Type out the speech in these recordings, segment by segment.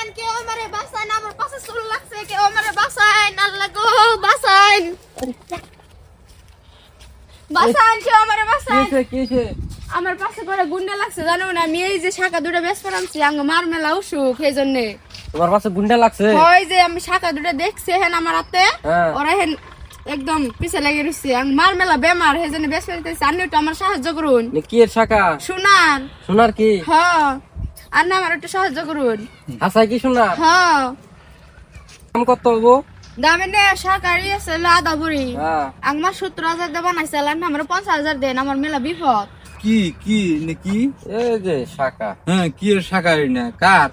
বাঁচান, কেউ আমারে বাঁচান, আমার পাশে চুল লাগছে, কেউ আমারে বাঁচান, আল্লাহ গো বাঁচান, বাঁচান, কেউ আমারে বাঁচান। আমার পাশে করে গুন্ডা লাগছে, জানো না? আমি এই যে শাখা দুটো বেশ পড়ামছি, আঙ্গ মার মেলা অসুখ, এই জন্য। তোমার পাশে গুন্ডা লাগছে? ওই যে আমি শাখা দুটো দেখছে হেন আমার হাতে, ওরা হেন একদম পিছে লেগে রয়েছে, মার মেলা বেমার, সেই জন্য বেশ পড়তেছে। আপনি একটু আমার সাহায্য করুন। কি এর শাখা? সোনার। সোনার কি? হ্যাঁ, আর না আমার একটু সাহায্য করুন। হাসাই কি সোনার? হ্যাঁ, দাম কত হবো? দামে নে সরকারি আছে আদা বুড়ি, আমার 70,000 দেবা নাইছে, না আমার 50,000 দেন, আমার মেলা বিপদ। কি কি নাকি? এই যে শাখা। হ্যাঁ, কি এর শাখারি না কার?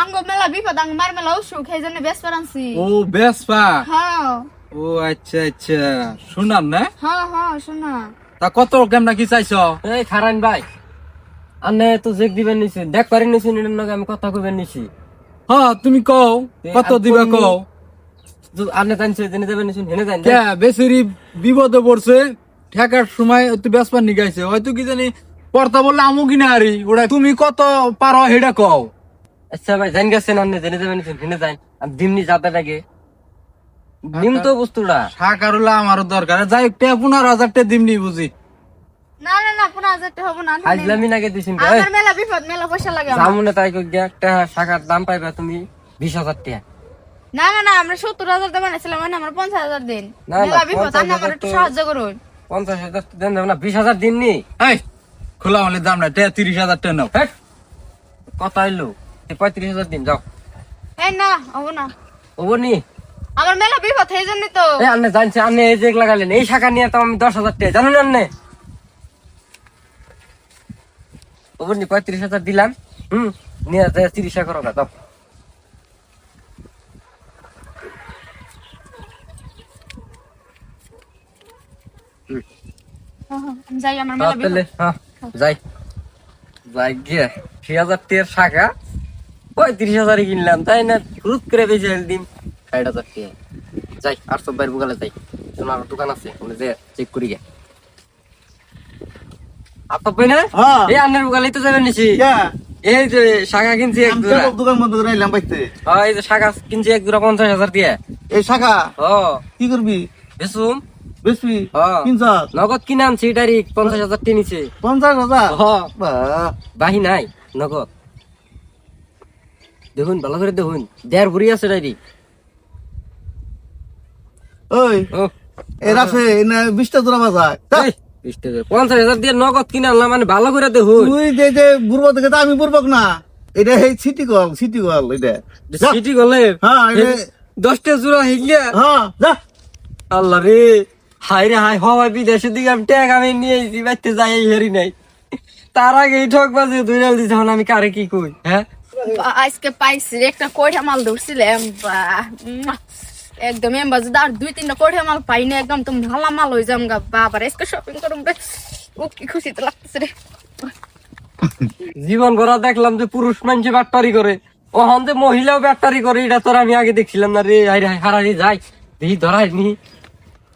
আঙ্গ মেলা বিপদ, আঙ্গ মার মেলা অসুখ, সেই জন্য বেশ পড়ামছি। ও বেসপা। হ্যাঁ। ও আচ্ছা আচ্ছা, শোনার না? হ্যাঁ হ্যাঁ, শোনা। তা কত কেমন কি চাইছো? এই খারান ভাই, আনে তো চেক দিবেন নিছি, দেখ পারি নিছি, আমি কথা কইবেন নিছি। হ্যাঁ, তুমি কও কত দিবা কও। আনে জানছে জেনে যাবেন নিছি, হেনে জান। কে বেশিরি বিপদে পড়ছে, ঠেকার সময় তুই বেসপা নিগাইছে, হয়তো কি জানি পড়তা বললে আমু কিনা আরি, ওটা তুমি কত পারো হেডা কও। আচ্ছা ভাই, জান গেছেন আনে জেনে যাবেন নিছি, হেনে যান। আমি দিমনি যাতে লাগে দিম তো বস্তুটা। শাখার হলো আমারও দরকার, যাই 15,000 টাকা দিমনি বুঝি। না না না, 15,000 টাকা হবো না। আজলামি নাগে দিছিন আমার মেলা বিপদ, মেলা পয়সা লাগে আমার। সামনে তাই কই একটা শাখার দাম পাইবা তুমি 20,000 টাকা। না না না, আমরা 70,000 দেবা নাইছিলাম, মানে আমার 50,000 দেন। না, না, মেলা বিপদ, আপনি 50,000 আমার একটু সাহায্য করুন। 50,000 দেন না, 20,000 দিননি। এই খোলা মানে দাম না, 30,000 টাকা নাও। হেট, কথা হইলো 35,000 দিন যাও। এই না, হবো না। ওবো নি। আমার মেলা বিপদ, সেই জন্য তো। এই আন্নে জানছে, আন্নে এই যে লাগালেন এই শাখা নিয়ে তো আমি 10,000 টাকা, জানেন আন্নে? ওবো নি 35,000 দিলাম। নিয়ে যায় 30 করো না, যাও। আমি যাই, আমার মেলা বিপদ। যাই যাই গিয়ে 3,000 টাকার শাখা 35,000 কিনলাম, তাই না? রুদ করে বেঁচে দিন 60,000 টাকা। যাই আর সব বাইর বুকালে যাই, সোনার দোকান আছে ওখানে যে চেক করি গে। আপনার বই না? এই আন্নের বুকালেই তো যাবেন নিছি। এই যে শাখা কিনছি এক জোড়া। দোকান বন্ধ করে এলাম বাইতে। এই যে শাখা কিনছি এক জোড়া 50,000 দিয়ে। এই শাখা ও কি করবি? বেসুম। বেশি হ্যাঁ। 300 নগদ কিনে আনছি ডাইরেক্ট 50,000 টাকা নিছে। 50,000। হ্যাঁ। বাহ, বাহি নাই নগদ। দেখুন ভালো করে দেখুন, দেড় ভরি আছে ডাইরেক্ট। ওই এর আছে না 20টা জোড়া বাজায়। 50,000 দিয়ে নগদ কিনে আনলাম, মানে ভালো করে দেখুন। তুই যে বুড়বক দেখে তো আমি বুড়বক না, এটা এই সিটি কল এটা। যা। সিটি গলে হ্যাঁ, এটা 10টা জোড়া হিগিয়া। হ্যাঁ যা। আল্লাহ রে, হাই রে হাই, হওয়ায় বিদেশের দিকে আমি ট্যাগ আমি নিয়ে এসেছি, বাইতে যাই হেরি নাই। তার আগে এই ঠক বাজে দুই নাল দিছে, এখন আমি কারে কি কই? হ্যাঁ, আজকে পাইছি একটা কয়টা মাল ধরছিলাম, একদম এমবাজ আর 2-3টা কয়টা মাল পাই না, একদম তুমি ভালো মাল হয়ে যাম গা বাবার। আজকে শপিং করুম রে, ও কি খুশি তো লাগতেছে রে। জীবন ভরা দেখলাম যে পুরুষ মানুষ ব্যাটারি করে, ওখান যে মহিলাও ব্যাটারি করে, এটা তোর আমি আগে দেখছিলাম না রে। হাই রে হারারি যাই দেখি ধরাই নি।